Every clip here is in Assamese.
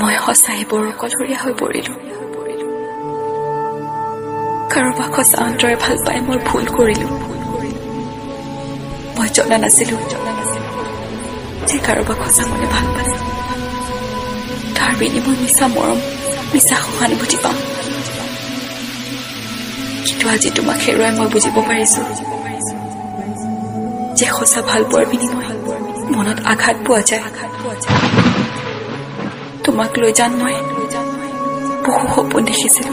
মই সঁচাই বৰ অকলশৰীয়া হৈ পৰিলো কাৰোবাক সঁচা অন্তৰে ভাল পাই মই ভুল কৰিলো মই জনা নাছিলো যে কাৰোবাক সঁচা মনে ভাল পায় তাৰ বিনিময়ত মিছা মৰম মিছা সহানুভূতি পাম কিন্তু আজি তোমাক হেৰুৱাই মই বুজিব পাৰিছো যে সঁচা ভাল পোৱাৰ বিনিময় মনত আঘাত পোৱা যায় তোমাক লৈ যান মই বহু সপোন দেখিছিলো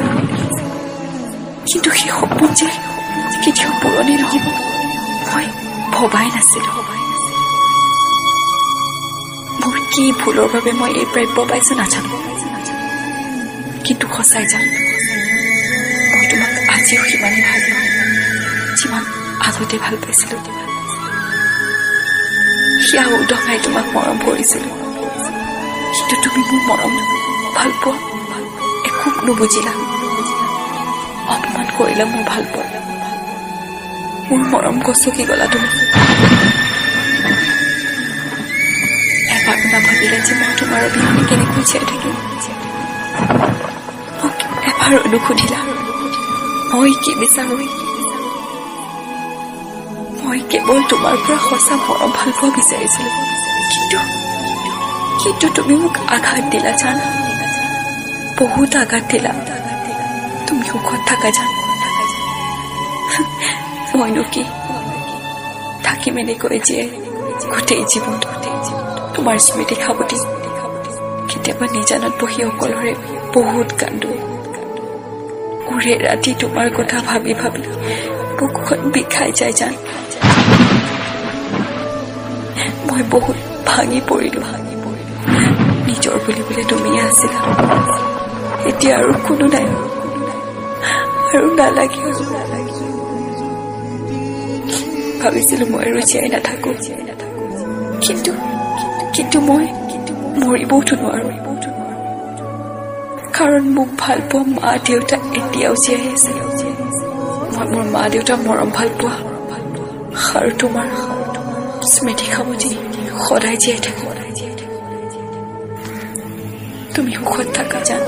কিন্তু সেই সপোন যে কেতিয়াও পূৰণি নহব মই ভবাই নাছিলো মোৰ কি ভুলৰ বাবে মই এই প্ৰাপ্য পাইছো নাজানো কিন্তু সঁচাই জানো মই তোমাক আজিও সিমানেই ভাল পাওঁ যিমান আগতে ভাল পাইছিলো সেয়া উদঙাই তোমাক মৰম কৰিছিলো কিন্তু তুমি মোৰ মৰম ভাল পোৱা একো নুবুজিলা অপমান কৰিলা মোৰ ভাল পোৱা মোৰ মৰম গছকি গলা তুমি এবাৰ নাভাবিলা যে মই তোমাৰ অবিহনে কেনেকৈ জীয়াই থাকিম মোক এবাৰ নুসুধিলা মই কি বিচাৰো মই কেৱল তোমাৰ পৰা সঁচা মৰম ভাল পোৱা বিচাৰিছিলো কিন্তু তুমি মোক আঘাত দিলা জানা বহুত আঘাত দিলা তুমি সুখত থাকা জান মইনো কি থাকিম এনেকৈ জীয়াই গোটেই জীৱন তোমাৰ স্মৃতি খাবতি কেতিয়াবা নিজানত বহি অকলৰে বহুত কান্দো উৰে ৰাতি তোমাৰ কথা ভাবি ভাবি বুকুখন বিষাই যায় জান মই বহুত ভাঙি পৰিলো নিজৰ বুলিবলৈ তুমিয়ে আছিলা এতিয়া আৰু কোনো নাই আৰু নালাগে ভাবিছিলো মই আৰু জীয়াই নাথাকো কিন্তু মই মৰিবওতো নোৱাৰো কাৰণ মোক ভাল পোৱা মা দেউতা এতিয়াও জীয়াই আছে মই মোৰ মা দেউতা মৰম ভাল পোৱা আৰু তোমাৰ স্মৃতি খাবতি সদায় জীয়াই থাকো তুমি সুখত থাকা জান